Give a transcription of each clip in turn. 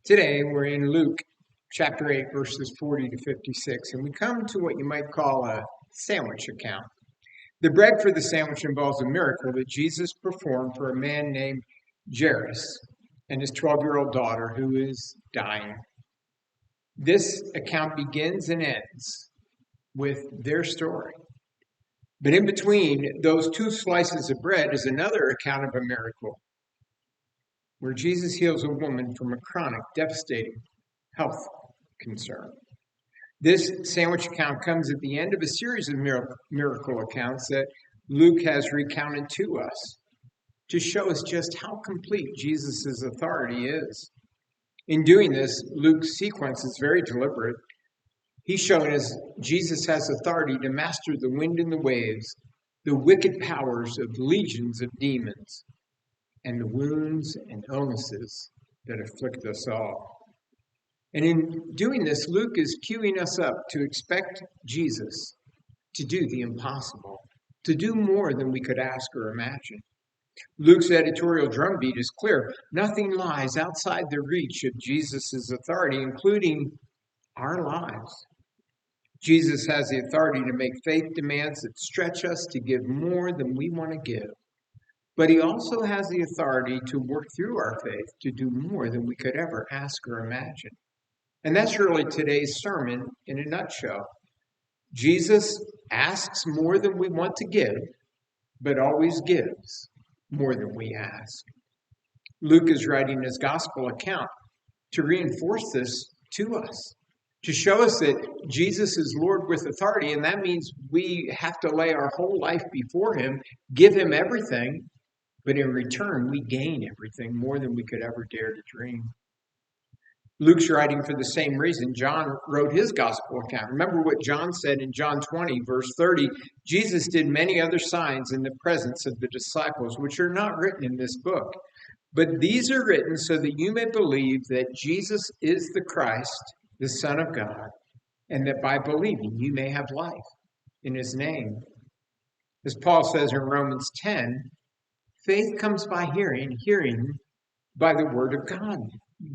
Today we're in Luke chapter 8, verses 40 to 56, and we come to what you might call a sandwich account. The bread for the sandwich involves a miracle that Jesus performed for a man named Jairus and his 12-year-old daughter who is dying. This account begins and ends with their story. But in between those two slices of bread is another account of a miracle where Jesus heals a woman from a chronic, devastating health concern. This sandwich account comes at the end of a series of miracle accounts that Luke has recounted to us to show us just how complete Jesus' authority is. In doing this, Luke's sequence is very deliberate. He's showing us Jesus has authority to master the wind and the waves, the wicked powers of legions of demons, and the wounds and illnesses that afflict us all. And in doing this, Luke is cueing us up to expect Jesus to do the impossible, to do more than we could ask or imagine. Luke's editorial drumbeat is clear. Nothing lies outside the reach of Jesus' authority, including our lives. Jesus has the authority to make faith demands that stretch us to give more than we want to give. But he also has the authority to work through our faith to do more than we could ever ask or imagine. And that's really today's sermon in a nutshell. Jesus asks more than we want to give, but always gives more than we ask. Luke is writing his gospel account to reinforce this to us, to show us that Jesus is Lord with authority, and that means we have to lay our whole life before him, give him everything, but in return, we gain everything more than we could ever dare to dream. Luke's writing for the same reason John wrote his gospel account. Remember what John said in John 20, verse 30, Jesus did many other signs in the presence of the disciples, which are not written in this book. But these are written so that you may believe that Jesus is the Christ, the Son of God, and that by believing you may have life in his name. As Paul says in Romans 10, faith comes by hearing, hearing by the word of God.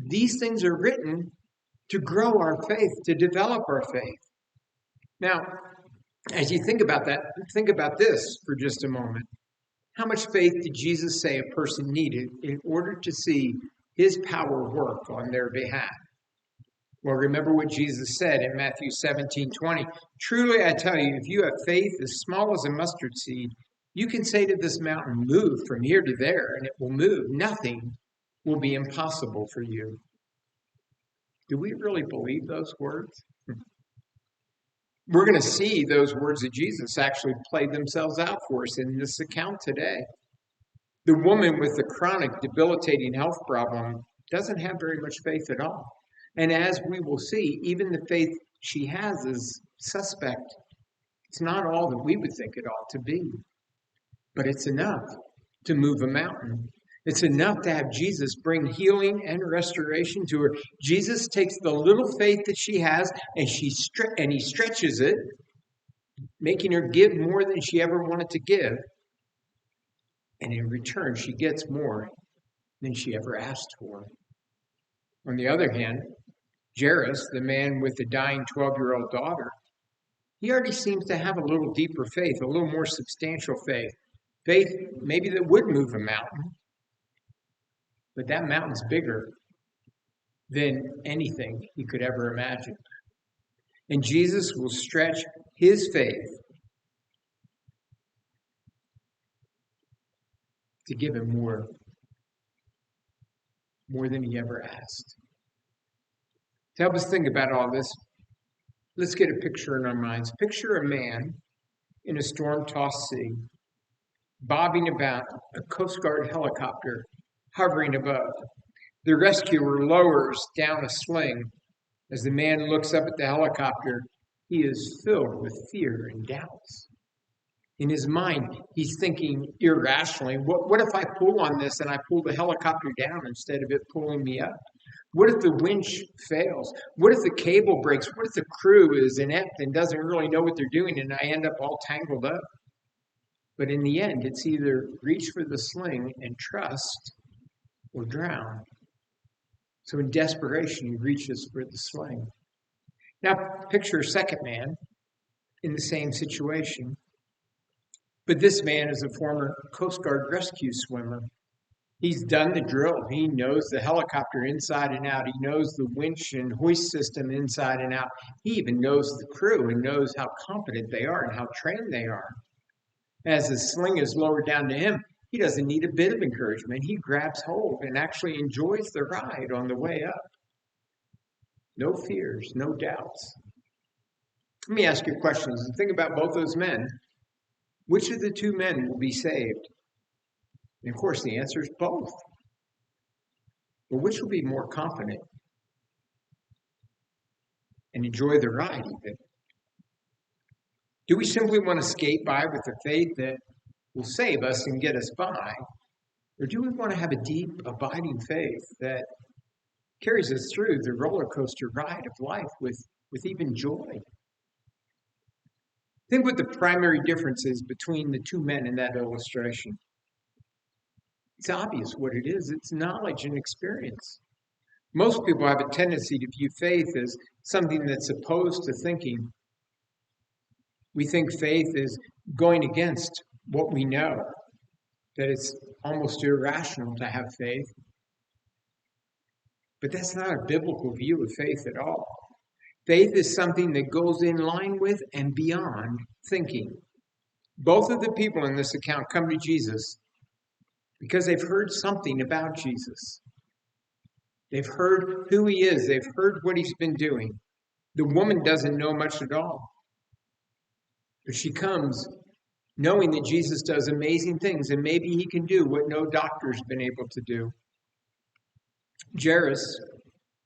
These things are written to grow our faith, to develop our faith. Now, as you think about that, think about this for just a moment. How much faith did Jesus say a person needed in order to see his power work on their behalf? Well, remember what Jesus said in Matthew 17:20. Truly, I tell you, if you have faith as small as a mustard seed, you can say to this mountain, move from here to there, and it will move. Nothing will be impossible for you. Do we really believe those words? We're going to see those words of Jesus actually play themselves out for us in this account today. The woman with the chronic, debilitating health problem doesn't have very much faith at all. And as we will see, even the faith she has is suspect. It's not all that we would think it ought to be, but it's enough to move a mountain. It's enough to have Jesus bring healing and restoration to her. Jesus takes the little faith that she has and he stretches it, making her give more than she ever wanted to give. And in return, she gets more than she ever asked for. On the other hand, Jairus, the man with the dying 12-year-old daughter, he already seems to have a little deeper faith, a little more substantial faith. Faith maybe that would move a mountain. But that mountain's bigger than anything he could ever imagine. And Jesus will stretch his faith to give him more than he ever asked. To help us think about all this, let's get a picture in our minds. Picture a man in a storm-tossed sea, bobbing about, a Coast Guard helicopter hovering above. The rescuer lowers down a sling. As the man looks up at the helicopter, he is filled with fear and doubts. In his mind, he's thinking irrationally, what if I pull on this and I pull the helicopter down instead of it pulling me up? What if the winch fails? What if the cable breaks? What if the crew is inept and doesn't really know what they're doing and I end up all tangled up? But in the end, it's either reach for the sling and trust or drown. So in desperation, he reaches for the sling. Now, picture a second man in the same situation. But this man is a former Coast Guard rescue swimmer. He's done the drill. He knows the helicopter inside and out. He knows the winch and hoist system inside and out. He even knows the crew and knows how competent they are and how trained they are. As the sling is lowered down to him, he doesn't need a bit of encouragement. He grabs hold and actually enjoys the ride on the way up. No fears, no doubts. Let me ask you a question. Think about both those men. Which of the two men will be saved? And of course, the answer is both. But which will be more confident and enjoy the ride even? Do we simply want to skate by with the faith that will save us and get us by? Or do we want to have a deep, abiding faith that carries us through the roller coaster ride of life with even joy? Think what the primary difference is between the two men in that illustration. It's obvious what it is. It's knowledge and experience. Most people have a tendency to view faith as something that's opposed to thinking. We think faith is going against what we know, that it's almost irrational to have faith. But that's not a biblical view of faith at all. Faith is something that goes in line with and beyond thinking. Both of the people in this account come to Jesus because they've heard something about Jesus. They've heard who he is. They've heard what he's been doing. The woman doesn't know much at all. But she comes knowing that Jesus does amazing things, and maybe he can do what no doctor's been able to do. Jairus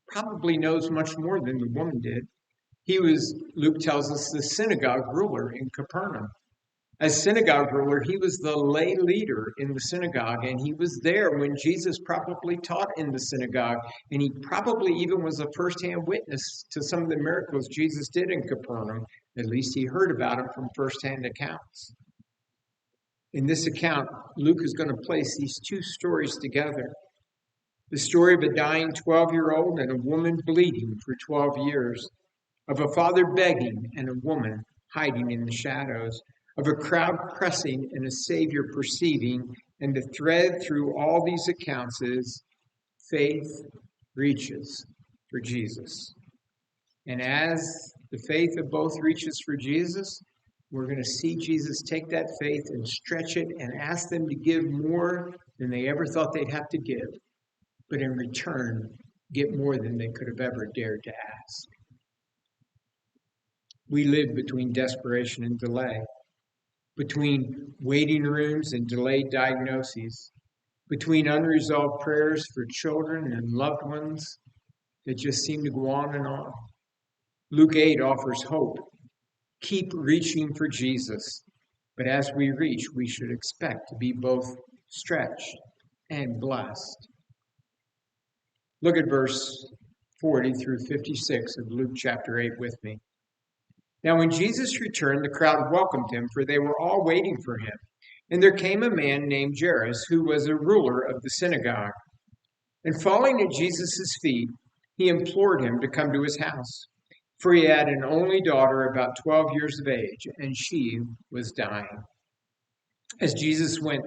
probably knows much more than the woman did. He was, Luke tells us, the synagogue ruler in Capernaum. As synagogue ruler, he was the lay leader in the synagogue, and he was there when Jesus probably taught in the synagogue, and he probably even was a firsthand witness to some of the miracles Jesus did in Capernaum. At least he heard about them from firsthand accounts. In this account, Luke is going to place these two stories together. The story of a dying 12-year-old and a woman bleeding for 12 years, of a father begging and a woman hiding in the shadows, of a crowd pressing and a Savior perceiving, and the thread through all these accounts is faith reaches for Jesus. And as the faith of both reaches for Jesus, we're going to see Jesus take that faith and stretch it and ask them to give more than they ever thought they'd have to give, but in return, get more than they could have ever dared to ask. We live between desperation and delay, between waiting rooms and delayed diagnoses, between unresolved prayers for children and loved ones that just seem to go on and on. Luke 8 offers hope. Keep reaching for Jesus, but as we reach, we should expect to be both stretched and blessed. Look at verse 40 through 56 of Luke chapter 8 with me. Now when Jesus returned, the crowd welcomed him, for they were all waiting for him. And there came a man named Jairus, who was a ruler of the synagogue. And falling at Jesus' feet, he implored him to come to his house, for he had an only daughter about 12 years of age, and she was dying. As Jesus went,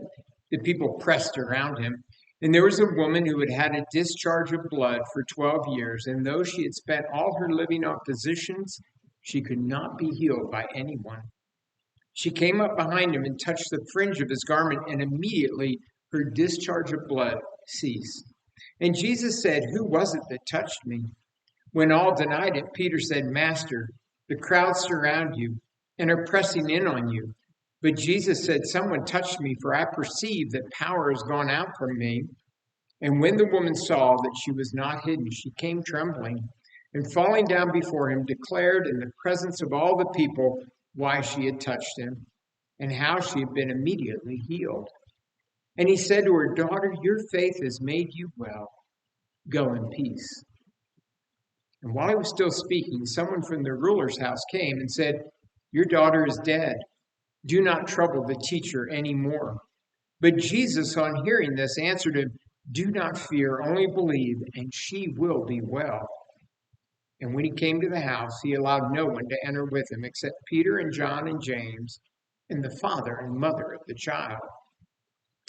the people pressed around him. And there was a woman who had had a discharge of blood for 12 years, and though she had spent all her living on physicians, she could not be healed by anyone. She came up behind him and touched the fringe of his garment, and immediately her discharge of blood ceased. And Jesus said, "Who was it that touched me?" When all denied it, Peter said, "Master, the crowd surround you and are pressing in on you." But Jesus said, "Someone touched me, for I perceive that power has gone out from me." And when the woman saw that she was not hidden, she came trembling, and falling down before him, declared in the presence of all the people why she had touched him, and how she had been immediately healed. And he said to her, "Daughter, your faith has made you well. Go in peace." And while he was still speaking, someone from the ruler's house came and said, "Your daughter is dead. Do not trouble the teacher any more." But Jesus, on hearing this, answered him, Do not fear, only believe, and she will be well." And when he came to the house, he allowed no one to enter with him except Peter and John and James and the father and mother of the child.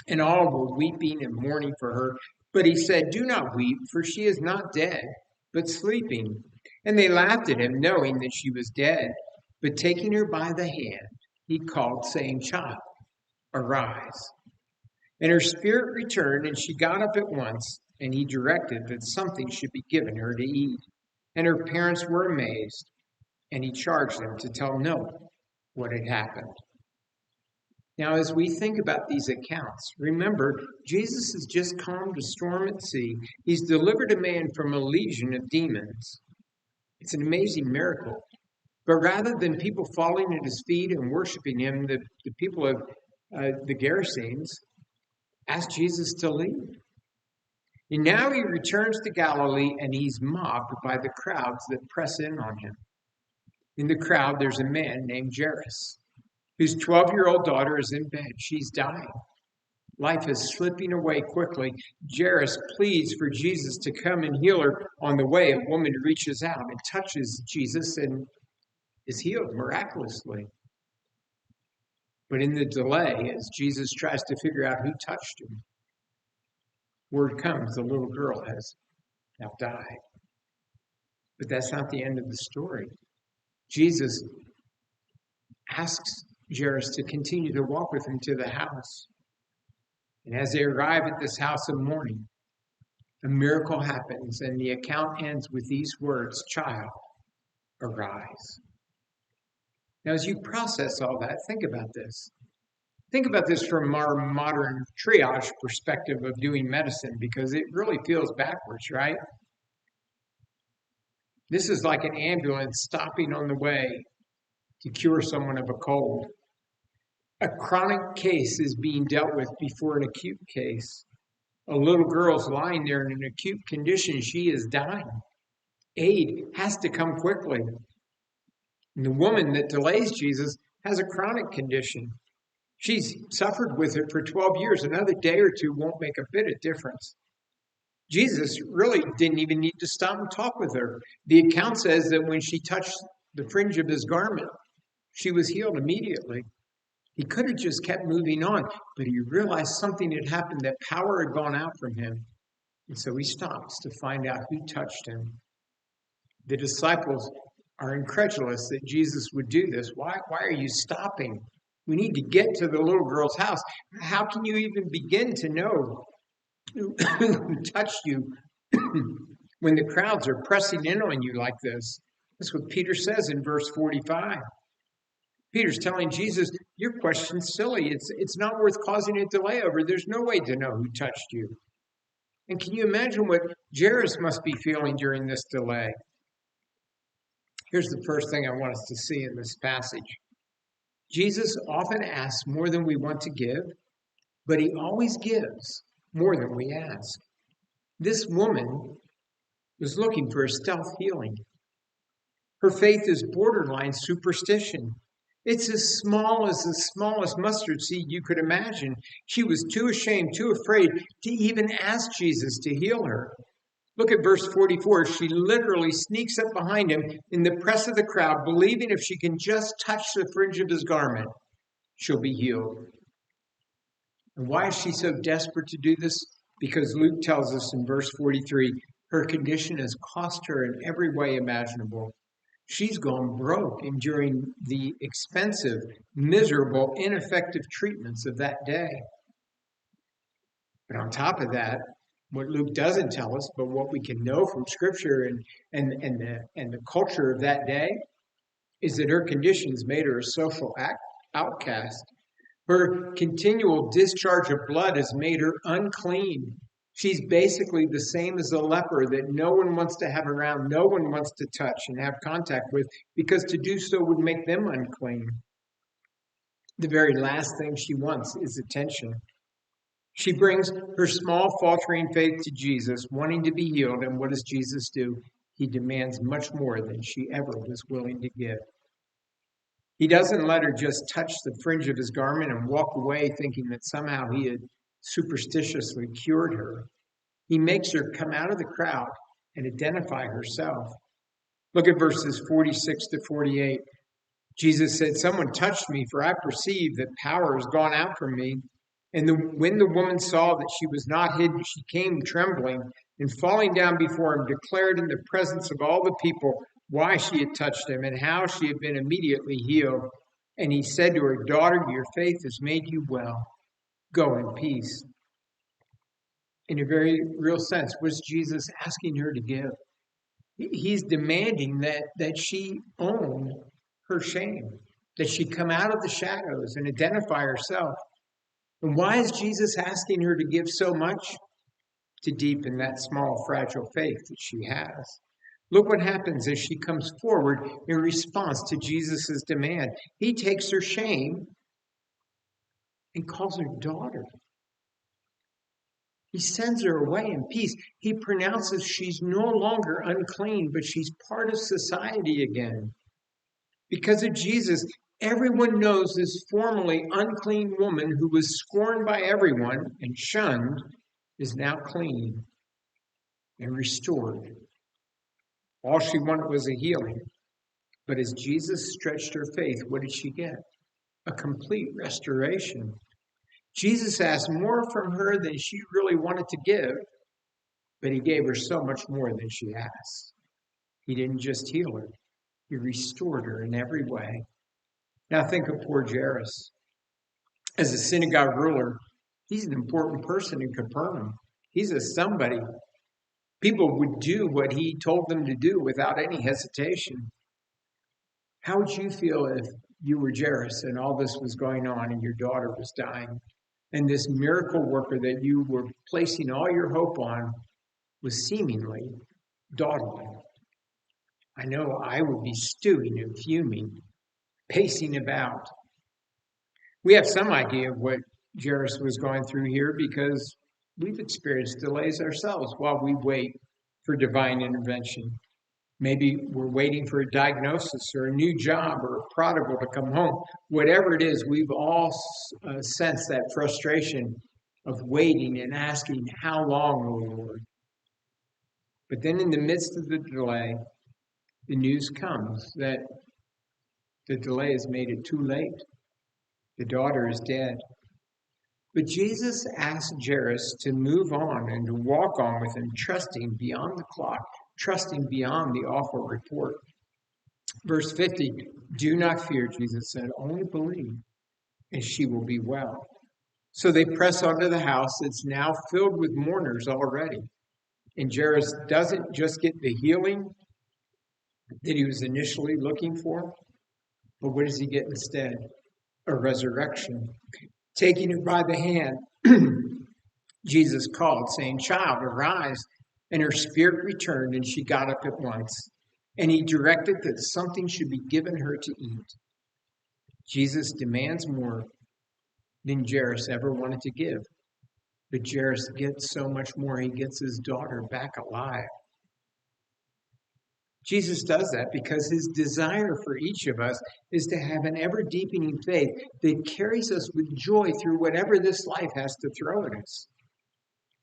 And all were weeping and mourning for her. But he said, "Do not weep, for she is not dead, but sleeping." And they laughed at him, knowing that she was dead. But taking her by the hand, he called, saying, "Child, arise." And her spirit returned, and she got up at once, and he directed that something should be given her to eat. And her parents were amazed, and he charged them to tell no one what had happened. Now, as we think about these accounts, remember, Jesus has just calmed a storm at sea. He's delivered a man from a legion of demons. It's an amazing miracle. But rather than people falling at his feet and worshiping him, the people of the Gerasenes asked Jesus to leave. And now he returns to Galilee, and he's mobbed by the crowds that press in on him. In the crowd, there's a man named Jairus, whose 12-year-old daughter is in bed. She's dying. Life is slipping away quickly. Jairus pleads for Jesus to come and heal her. On the way, a woman reaches out and touches Jesus and is healed miraculously. But in the delay, as Jesus tries to figure out who touched him, word comes the little girl has now died. But that's not the end of the story. Jesus asks Jairus to continue to walk with him to the house. And as they arrive at this house of mourning, a miracle happens, and the account ends with these words, "Child, arise." Now, as you process all that, think about this. Think about this from our modern triage perspective of doing medicine, because it really feels backwards, right? This is like an ambulance stopping on the way to cure someone of a cold. A chronic case is being dealt with before an acute case. A little girl's lying there in an acute condition. She is dying. Aid has to come quickly. And the woman that delays Jesus has a chronic condition. She's suffered with it for 12 years. Another day or two won't make a bit of difference. Jesus really didn't even need to stop and talk with her. The account says that when she touched the fringe of his garment, she was healed immediately. He could have just kept moving on, but he realized something had happened, that power had gone out from him. And so he stops to find out who touched him. The disciples are incredulous that Jesus would do this. Why are you stopping? We need to get to the little girl's house. How can you even begin to know who touched you when the crowds are pressing in on you like this? That's what Peter says in verse 45. Peter's telling Jesus, your question's silly. It's not worth causing a delay over. There's no way to know who touched you. And can you imagine what Jairus must be feeling during this delay? Here's the first thing I want us to see in this passage. Jesus often asks more than we want to give, but he always gives more than we ask. This woman was looking for a stealth healing. Her faith is borderline superstition. It's as small as the smallest mustard seed you could imagine. She was too ashamed, too afraid to even ask Jesus to heal her. Look at verse 44. She literally sneaks up behind him in the press of the crowd, believing if she can just touch the fringe of his garment, she'll be healed. And why is she so desperate to do this? Because Luke tells us in verse 43, her condition has cost her in every way imaginable. She's gone broke enduring the expensive, miserable, ineffective treatments of that day. But on top of that, what Luke doesn't tell us, but what we can know from Scripture and the culture of that day, is that her conditions made her a social outcast. Her continual discharge of blood has made her unclean. She's basically the same as a leper that no one wants to have around, no one wants to touch and have contact with, because to do so would make them unclean. The very last thing she wants is attention. She brings her small, faltering faith to Jesus, wanting to be healed, and what does Jesus do? He demands much more than she ever was willing to give. He doesn't let her just touch the fringe of his garment and walk away thinking that somehow he had superstitiously cured her. He makes her come out of the crowd and identify herself. Look at verses 46 to 48. Jesus said, "Someone touched me, for I perceive that power has gone out from me." And when the woman saw that she was not hidden, she came trembling and falling down before him, declared in the presence of all the people why she had touched him and how she had been immediately healed. And he said to her, "Daughter, your faith has made you well. Go in peace." In a very real sense, what's Jesus asking her to give? He's demanding that she own her shame, that she come out of the shadows and identify herself. And why is Jesus asking her to give so much? To deepen that small, fragile faith that she has. Look what happens as she comes forward in response to Jesus' demand. He takes her shame and calls her daughter. He sends her away in peace. He pronounces she's no longer unclean, but she's part of society again. Because of Jesus, everyone knows this formerly unclean woman who was scorned by everyone and shunned is now clean and restored. All she wanted was a healing. But as Jesus stretched her faith, what did she get? A complete restoration. Jesus asked more from her than she really wanted to give, but he gave her so much more than she asked. He didn't just heal her, he restored her in every way. Now think of poor Jairus. As a synagogue ruler, he's an important person in Capernaum. He's a somebody. People would do what he told them to do without any hesitation. How would you feel if you were Jairus and all this was going on and your daughter was dying, and this miracle worker that you were placing all your hope on was seemingly dawdling? I know I would be stewing and fuming, pacing about. We have some idea of what Jairus was going through here because we've experienced delays ourselves while we wait for divine intervention. Maybe we're waiting for a diagnosis or a new job or a prodigal to come home. Whatever it is, we've all sensed that frustration of waiting and asking, "How long, O Lord?" But then in the midst of the delay, the news comes that the delay has made it too late. The daughter is dead. But Jesus asked Jairus to move on and to walk on with him, trusting beyond the clock, trusting beyond the awful report. Verse 50, "Do not fear," Jesus said, "only believe, and she will be well." So they press onto the house. It's now filled with mourners already. And Jairus doesn't just get the healing that he was initially looking for, but what does he get instead? A resurrection. Taking her by the hand, Jesus called, saying, "Child, arise." And her spirit returned, and she got up at once. And he directed that something should be given her to eat. Jesus demands more than Jairus ever wanted to give. But Jairus gets so much more. He gets his daughter back alive. Jesus does that because his desire for each of us is to have an ever-deepening faith that carries us with joy through whatever this life has to throw at us.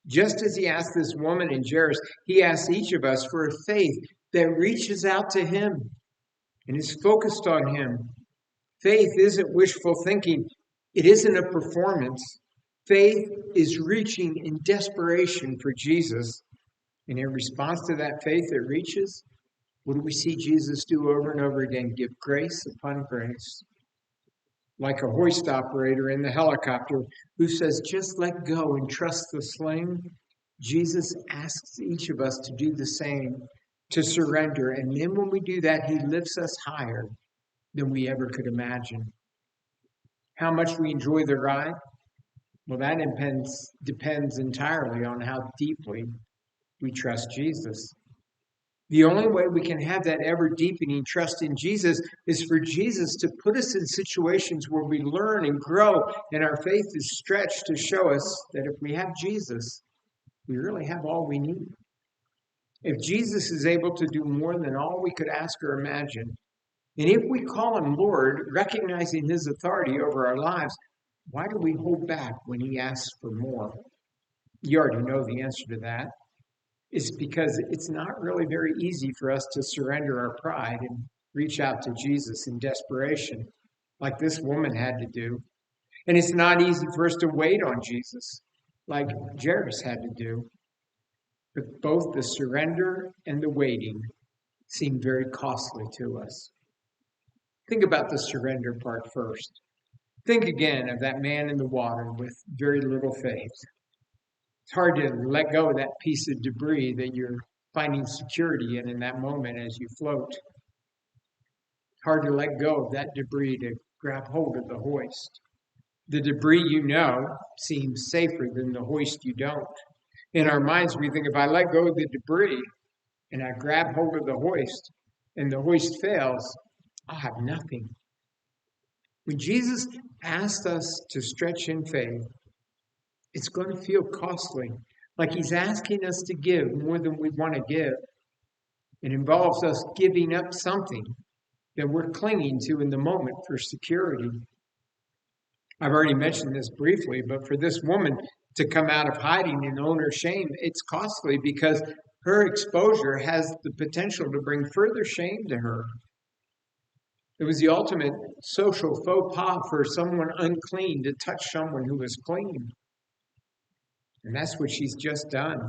Just as he asked this woman in Jairus, he asks each of us for a faith that reaches out to him and is focused on him. Faith isn't wishful thinking. It isn't a performance. Faith is reaching in desperation for Jesus. And in response to that faith that reaches, what do we see Jesus do over and over again? Give grace upon grace. Like a hoist operator in the helicopter who says, "Just let go and trust the sling." Jesus asks each of us to do the same, to surrender. And then when we do that, he lifts us higher than we ever could imagine. How much we enjoy the ride? Well, that depends entirely on how deeply we trust Jesus. The only way we can have that ever-deepening trust in Jesus is for Jesus to put us in situations where we learn and grow, and our faith is stretched to show us that if we have Jesus, we really have all we need. If Jesus is able to do more than all we could ask or imagine, and if we call him Lord, recognizing his authority over our lives, why do we hold back when he asks for more? You already know the answer to that. It's because it's not really very easy for us to surrender our pride and reach out to Jesus in desperation, like this woman had to do. And it's not easy for us to wait on Jesus, like Jairus had to do. But both the surrender and the waiting seem very costly to us. Think about the surrender part first. Think again of that man in the water with very little faith. It's hard to let go of that piece of debris that you're finding security in that moment as you float. It's hard to let go of that debris to grab hold of the hoist. The debris you know seems safer than the hoist you don't. In our minds, we think if I let go of the debris and I grab hold of the hoist and the hoist fails, I'll have nothing. When Jesus asked us to stretch in faith, it's going to feel costly, like he's asking us to give more than we want to give. It involves us giving up something that we're clinging to in the moment for security. I've already mentioned this briefly, but for this woman to come out of hiding and own her shame, it's costly because her exposure has the potential to bring further shame to her. It was the ultimate social faux pas for someone unclean to touch someone who was clean. And that's what she's just done.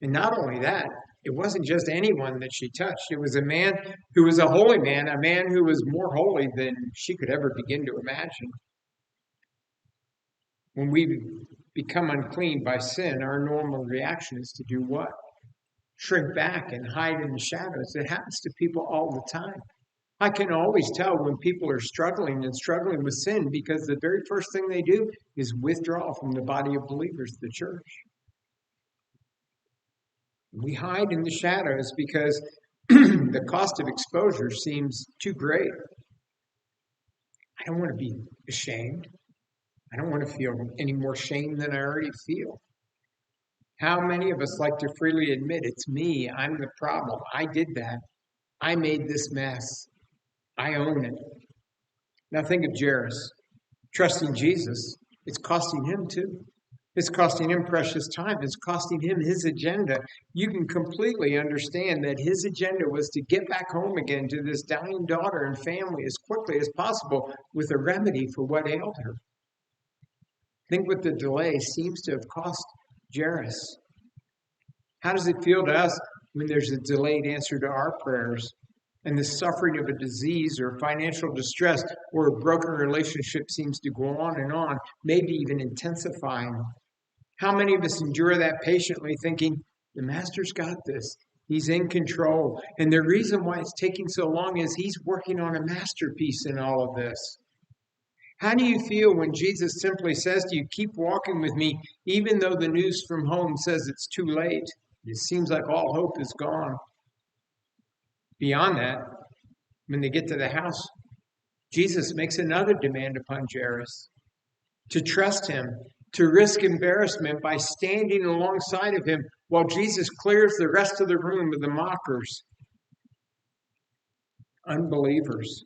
And not only that, it wasn't just anyone that she touched. It was a man who was a holy man, a man who was more holy than she could ever begin to imagine. When we become unclean by sin, our normal reaction is to do what? Shrink back and hide in the shadows. It happens to people all the time. I can always tell when people are struggling with sin because the very first thing they do is withdraw from the body of believers, the church. We hide in the shadows because the cost of exposure seems too great. I don't want to be ashamed. I don't want to feel any more shame than I already feel. How many of us like to freely admit, it's me, I'm the problem, I did that, I made this mess, I own it. Now think of Jairus. Trusting Jesus, it's costing him too. It's costing him precious time. It's costing him his agenda. You can completely understand that his agenda was to get back home again to this dying daughter and family as quickly as possible with a remedy for what ailed her. Think what the delay seems to have cost Jairus. How does it feel to us when there's a delayed answer to our prayers and the suffering of a disease or financial distress or a broken relationship seems to go on, maybe even intensifying? How many of us endure that patiently thinking, the Master's got this, he's in control. And the reason why it's taking so long is he's working on a masterpiece in all of this. How do you feel when Jesus simply says to you, keep walking with me, even though the news from home says it's too late? It seems like all hope is gone. Beyond that, when they get to the house, Jesus makes another demand upon Jairus to trust him, to risk embarrassment by standing alongside of him while Jesus clears the rest of the room of the mockers, unbelievers.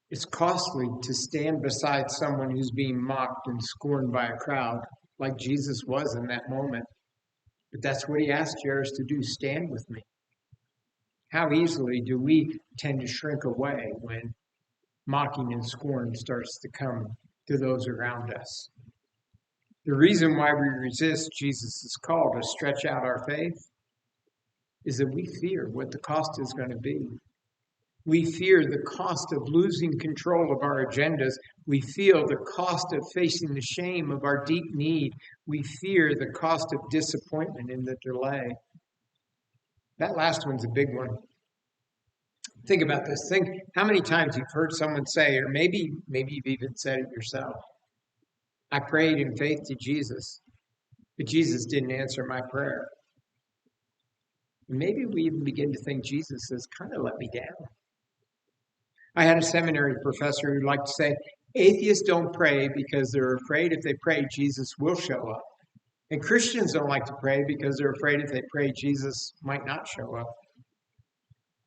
It's costly to stand beside someone who's being mocked and scorned by a crowd, like Jesus was in that moment. But that's what he asked Jairus to do, stand with me. How easily do we tend to shrink away when mocking and scorn starts to come to those around us? The reason why we resist Jesus' call to stretch out our faith is that we fear what the cost is going to be. We fear the cost of losing control of our agendas. We feel the cost of facing the shame of our deep need. We fear the cost of disappointment in the delay. That last one's a big one. Think about this. Think how many times you've heard someone say, or maybe you've even said it yourself, I prayed in faith to Jesus, but Jesus didn't answer my prayer. And maybe we even begin to think Jesus has kind of let me down. I had a seminary professor who liked to say, atheists don't pray because they're afraid if they pray, Jesus will show up. And Christians don't like to pray because they're afraid if they pray, Jesus might not show up.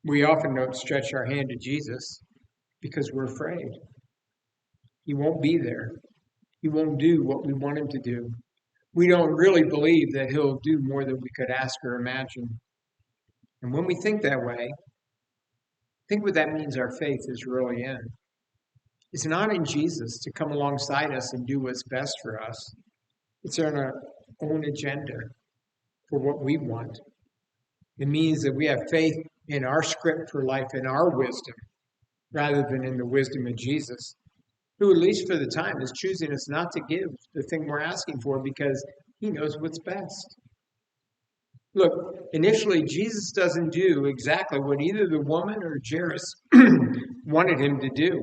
We often don't stretch our hand to Jesus because we're afraid. He won't be there. He won't do what we want him to do. We don't really believe that he'll do more than we could ask or imagine. And when we think that way, think what that means our faith is really in. It's not in Jesus to come alongside us and do what's best for us. It's on our own agenda for what we want. It means that we have faith in our script for life, in our wisdom, rather than in the wisdom of Jesus, who, at least for the time, is choosing us not to give the thing we're asking for because he knows what's best. Look, initially, Jesus doesn't do exactly what either the woman or Jairus wanted him to do.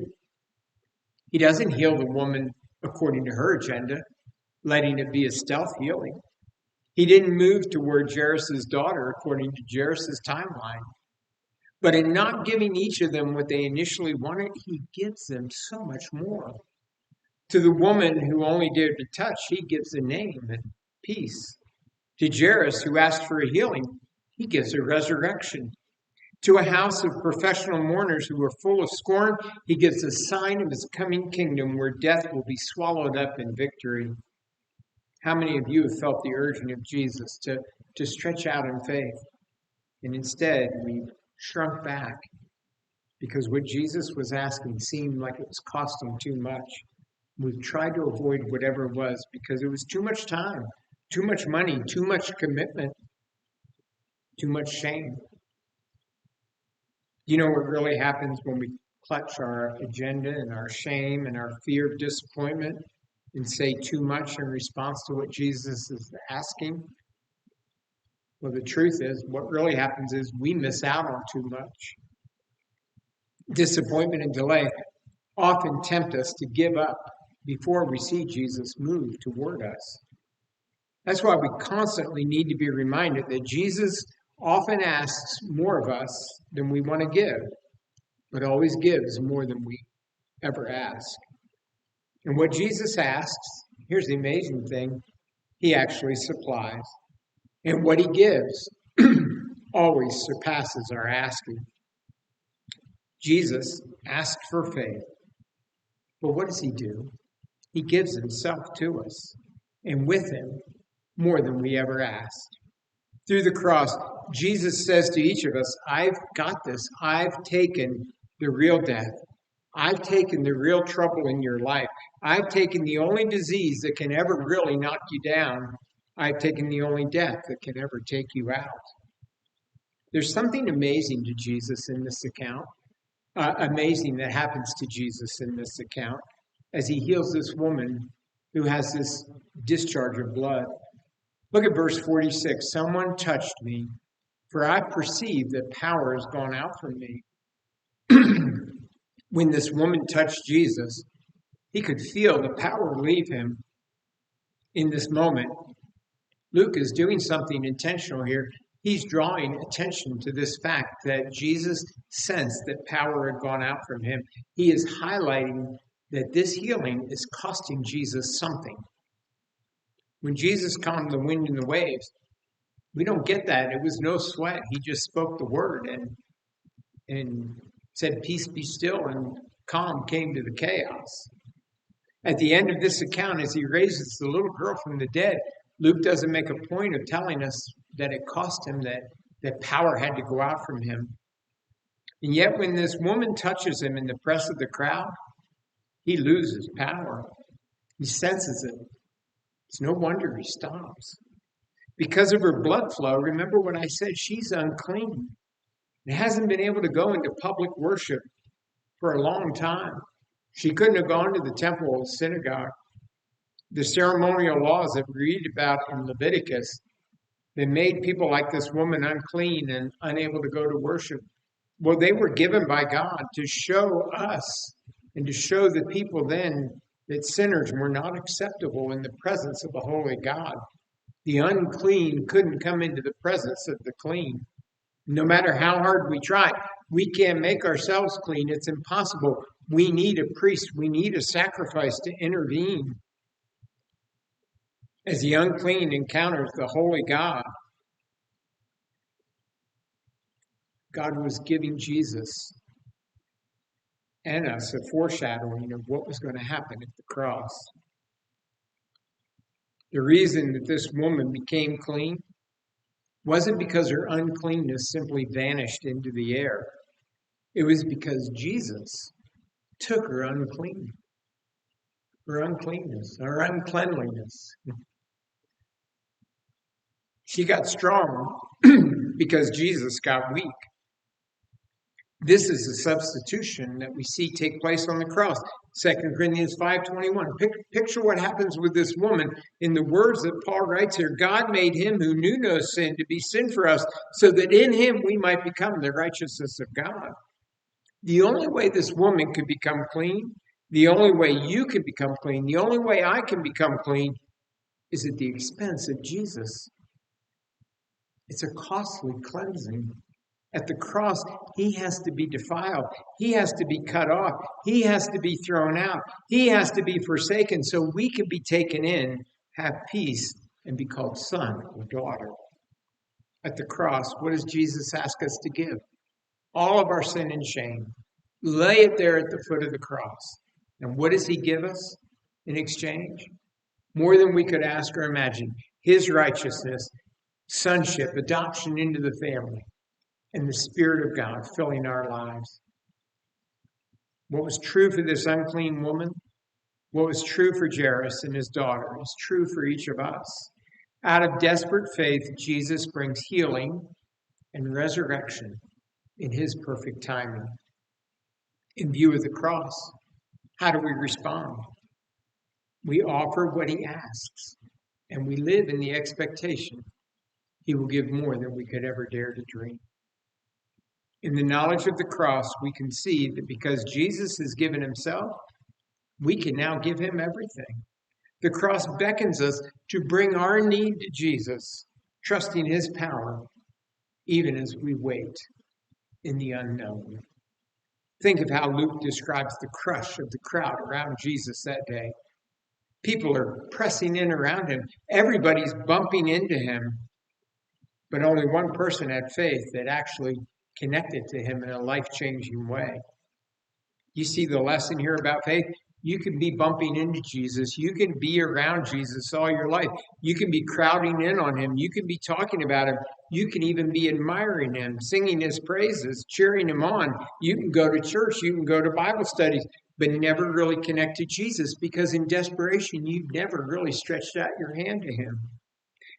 He doesn't heal the woman according to her agenda, letting it be a stealth healing. He didn't move toward Jairus' daughter according to Jairus' timeline. But in not giving each of them what they initially wanted, he gives them so much more. To the woman who only dared to touch, he gives a name and peace. To Jairus, who asked for a healing, he gives a resurrection. To a house of professional mourners who were full of scorn, he gives a sign of his coming kingdom where death will be swallowed up in victory. How many of you have felt the urging of Jesus to stretch out in faith? And instead, we've shrunk back because what Jesus was asking seemed like it was costing too much. We've tried to avoid whatever it was because it was too much time, too much money, too much commitment, too much shame. You know what really happens when we clutch our agenda and our shame and our fear of disappointment and say too much in response to what Jesus is asking? Well, the truth is, what really happens is we miss out on too much. Disappointment and delay often tempt us to give up before we see Jesus move toward us. That's why we constantly need to be reminded that Jesus often asks more of us than we want to give, but always gives more than we ever ask. And what Jesus asks, here's the amazing thing, he actually supplies. And what he gives always surpasses our asking. Jesus asked for faith. But what does he do? He gives himself to us, and with him, more than we ever asked. Through the cross, Jesus says to each of us, I've got this. I've taken the real death. I've taken the real trouble in your life. I've taken the only disease that can ever really knock you down. I've taken the only death that can ever take you out. There's something amazing to Jesus in this account. Amazing that happens to Jesus in this account as he heals this woman who has this discharge of blood. Look at verse 46. Someone touched me, for I perceive that power has gone out from me. When this woman touched Jesus, he could feel the power leave him in this moment. Luke is doing something intentional here. He's drawing attention to this fact that Jesus sensed that power had gone out from him. He is highlighting that this healing is costing Jesus something. When Jesus calmed the wind and the waves, we don't get that. It was no sweat. He just spoke the word and said, peace be still, and calm came to the chaos. At the end of this account, as he raises the little girl from the dead, Luke doesn't make a point of telling us that it cost him, that power had to go out from him. And yet when this woman touches him in the press of the crowd, he loses power. He senses it. It's no wonder he stops. Because of her blood flow, remember what I said, she's unclean. It hasn't been able to go into public worship for a long time. She couldn't have gone to the temple or synagogue. The ceremonial laws that we read about in Leviticus, they made people like this woman unclean and unable to go to worship. Well, they were given by God to show us and to show the people then that sinners were not acceptable in the presence of a holy God. The unclean couldn't come into the presence of the clean. No matter how hard we try, we can't make ourselves clean. It's impossible. We need a priest. We need a sacrifice to intervene. As the unclean encounters the holy God, God was giving Jesus and us a foreshadowing of what was going to happen at the cross. The reason that this woman became clean wasn't because her uncleanness simply vanished into the air. It was because Jesus took her uncleanness, her uncleanliness. She got strong because Jesus got weak. This is a substitution that we see take place on the cross. 2 Corinthians 5:21. Picture what happens with this woman in the words that Paul writes here. God made him who knew no sin to be sin for us, so that in him we might become the righteousness of God. The only way this woman could become clean, the only way you can become clean, the only way I can become clean is at the expense of Jesus. It's a costly cleansing. At the cross, he has to be defiled. He has to be cut off. He has to be thrown out. He has to be forsaken so we can be taken in, have peace, and be called son or daughter. At the cross, what does Jesus ask us to give? All of our sin and shame. Lay it there at the foot of the cross. And what does he give us in exchange? More than we could ask or imagine. His righteousness, sonship, adoption into the family, and the Spirit of God filling our lives. What was true for this unclean woman, what was true for Jairus and his daughter, is true for each of us. Out of desperate faith, Jesus brings healing and resurrection in his perfect timing. In view of the cross, how do we respond? We offer what he asks, and we live in the expectation he will give more than we could ever dare to dream. In the knowledge of the cross, we can see that because Jesus has given himself, we can now give him everything. The cross beckons us to bring our need to Jesus, trusting his power, even as we wait in the unknown. Think of how Luke describes the crush of the crowd around Jesus that day. People are pressing in around him. Everybody's bumping into him. But only one person had faith that actually connected to him in a life-changing way. You see the lesson here about faith? You can be bumping into Jesus. You can be around Jesus all your life. You can be crowding in on him. You can be talking about him. You can even be admiring him, singing his praises, cheering him on. You can go to church. You can go to Bible studies, but never really connect to Jesus because in desperation, you've never really stretched out your hand to him.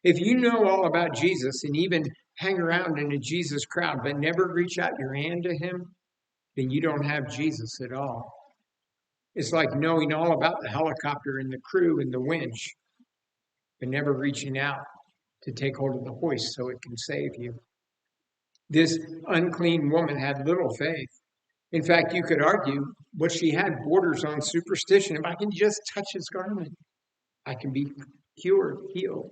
If you know all about Jesus and even hang around in a Jesus crowd, but never reach out your hand to him, then you don't have Jesus at all. It's like knowing all about the helicopter and the crew and the winch, but never reaching out to take hold of the hoist so it can save you. This unclean woman had little faith. In fact, you could argue what she had borders on superstition. If I can just touch his garment, I can be cured, healed.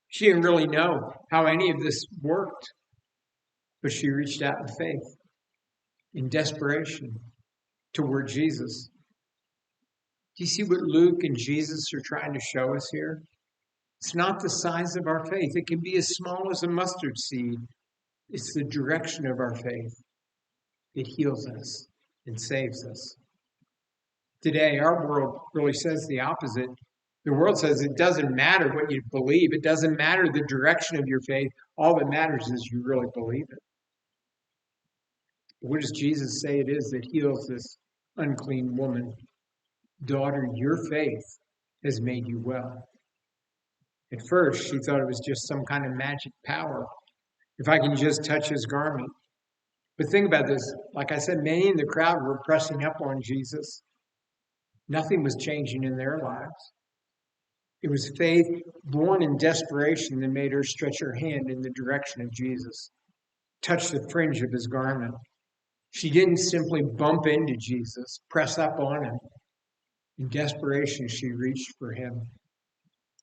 She didn't really know how any of this worked, but she reached out in faith, in desperation, toward Jesus. Do you see what Luke and Jesus are trying to show us here? It's not the size of our faith. It can be as small as a mustard seed. It's the direction of our faith. It heals us and saves us. Today, our world really says the opposite. The world says it doesn't matter what you believe. It doesn't matter the direction of your faith. All that matters is you really believe it. What does Jesus say it is that heals this unclean woman? Daughter, your faith has made you well. At first, she thought it was just some kind of magic power. If I can just touch his garment. But think about this. Like I said, many in the crowd were pressing up on Jesus. Nothing was changing in their lives. It was faith born in desperation that made her stretch her hand in the direction of Jesus, touch the fringe of his garment. She didn't simply bump into Jesus, press up on him. In desperation, she reached for him.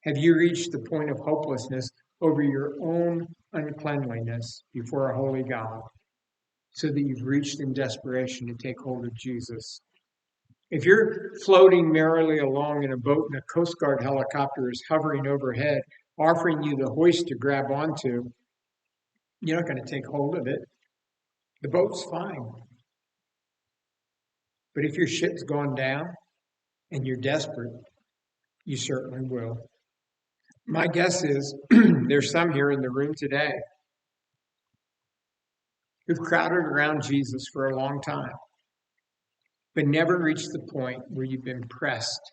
Have you reached the point of hopelessness over your own uncleanliness before a holy God, so that you've reached in desperation to take hold of Jesus? If you're floating merrily along in a boat and a Coast Guard helicopter is hovering overhead, offering you the hoist to grab onto, you're not going to take hold of it. The boat's fine. But if your ship's gone down and you're desperate, you certainly will. My guess is there's some here in the room today who've crowded around Jesus for a long time, but never reached the point where you've been pressed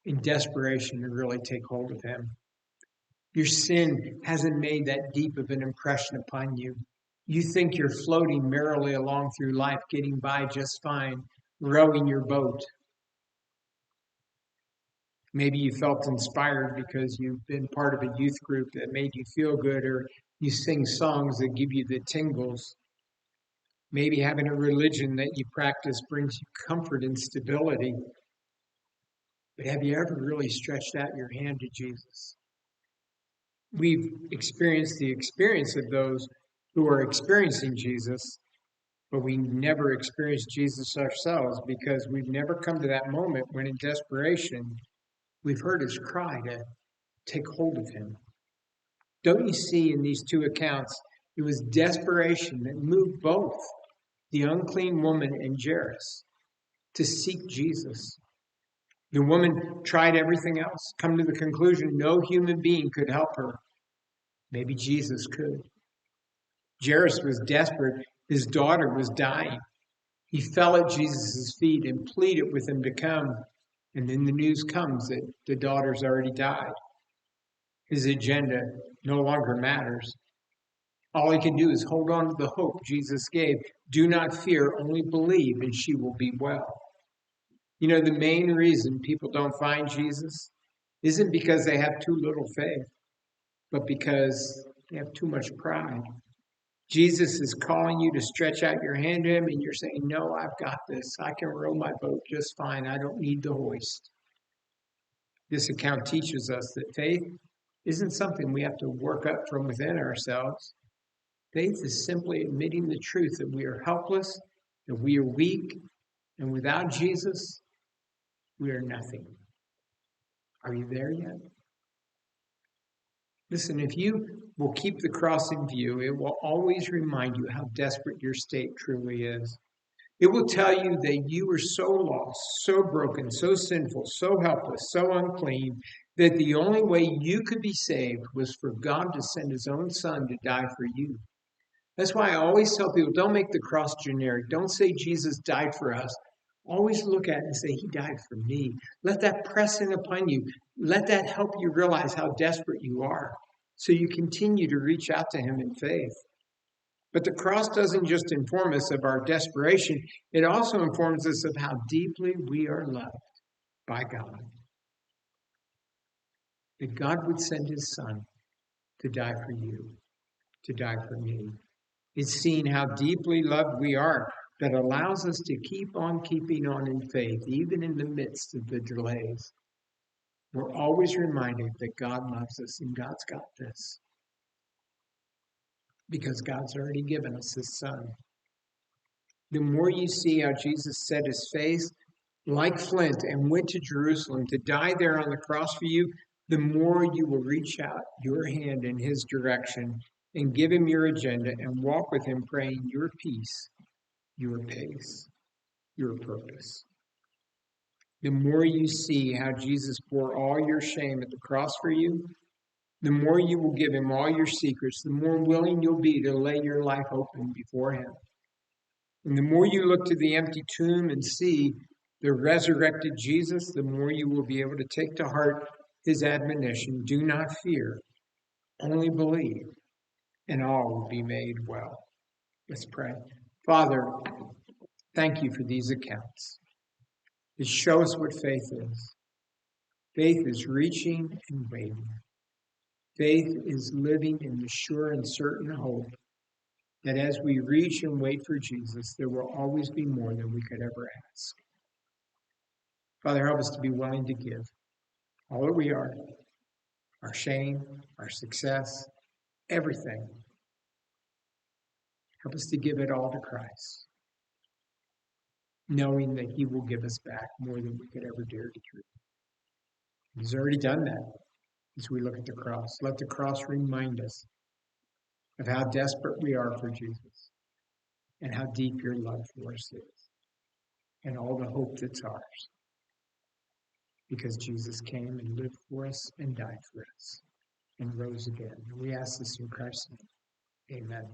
in desperation to really take hold of him. Your sin hasn't made that deep of an impression upon you. You think you're floating merrily along through life, getting by just fine, rowing your boat. Maybe you felt inspired because you've been part of a youth group that made you feel good, or you sing songs that give you the tingles. Maybe having a religion that you practice brings you comfort and stability. But have you ever really stretched out your hand to Jesus? We've experienced the experience of those who are experiencing Jesus, but we never experienced Jesus ourselves because we've never come to that moment when, in desperation, we've heard his cry to take hold of him. Don't you see in these two accounts, it was desperation that moved both the unclean woman and Jairus to seek Jesus. The woman tried everything else, come to the conclusion no human being could help her. Maybe Jesus could. Jairus was desperate. His daughter was dying. He fell at Jesus' feet and pleaded with him to come. And then the news comes that the daughter's already died. His agenda no longer matters. All he can do is hold on to the hope Jesus gave. Do not fear, only believe, and she will be well. You know, the main reason people don't find Jesus isn't because they have too little faith, but because they have too much pride. Jesus is calling you to stretch out your hand to him, and you're saying, no, I've got this. I can row my boat just fine. I don't need the hoist. This account teaches us that faith isn't something we have to work up from within ourselves. Faith is simply admitting the truth that we are helpless, that we are weak, and without Jesus, we are nothing. Are you there yet? Listen, if you will keep the cross in view, it will always remind you how desperate your state truly is. It will tell you that you were so lost, so broken, so sinful, so helpless, so unclean, that the only way you could be saved was for God to send his own son to die for you. That's why I always tell people, don't make the cross generic. Don't say Jesus died for us. Always look at it and say, he died for me. Let that press in upon you. Let that help you realize how desperate you are, so you continue to reach out to him in faith. But the cross doesn't just inform us of our desperation, it also informs us of how deeply we are loved by God. That God would send his son to die for you, to die for me. It's seeing how deeply loved we are that allows us to keep on keeping on in faith, even in the midst of the delays. We're always reminded that God loves us and God's got this because God's already given us his son. The more you see how Jesus set his face like flint and went to Jerusalem to die there on the cross for you, the more you will reach out your hand in his direction and give him your agenda and walk with him praying your peace, your pace, your purpose. The more you see how Jesus bore all your shame at the cross for you, the more you will give him all your secrets, the more willing you'll be to lay your life open before him. And the more you look to the empty tomb and see the resurrected Jesus, the more you will be able to take to heart his admonition, do not fear, only believe, and all will be made well. Let's pray. Father, thank you for these accounts. They show us what faith is. Faith is reaching and waiting. Faith is living in the sure and certain hope that as we reach and wait for Jesus, there will always be more than we could ever ask. Father, help us to be willing to give all that we are, our shame, our success, everything. Help us to give it all to Christ, knowing that he will give us back more than we could ever dare to dream. He's already done that as we look at the cross. Let the cross remind us of how desperate we are for Jesus and how deep your love for us is and all the hope that's ours. because Jesus came and lived for us and died for us and rose again. We ask this in Christ's name. Amen.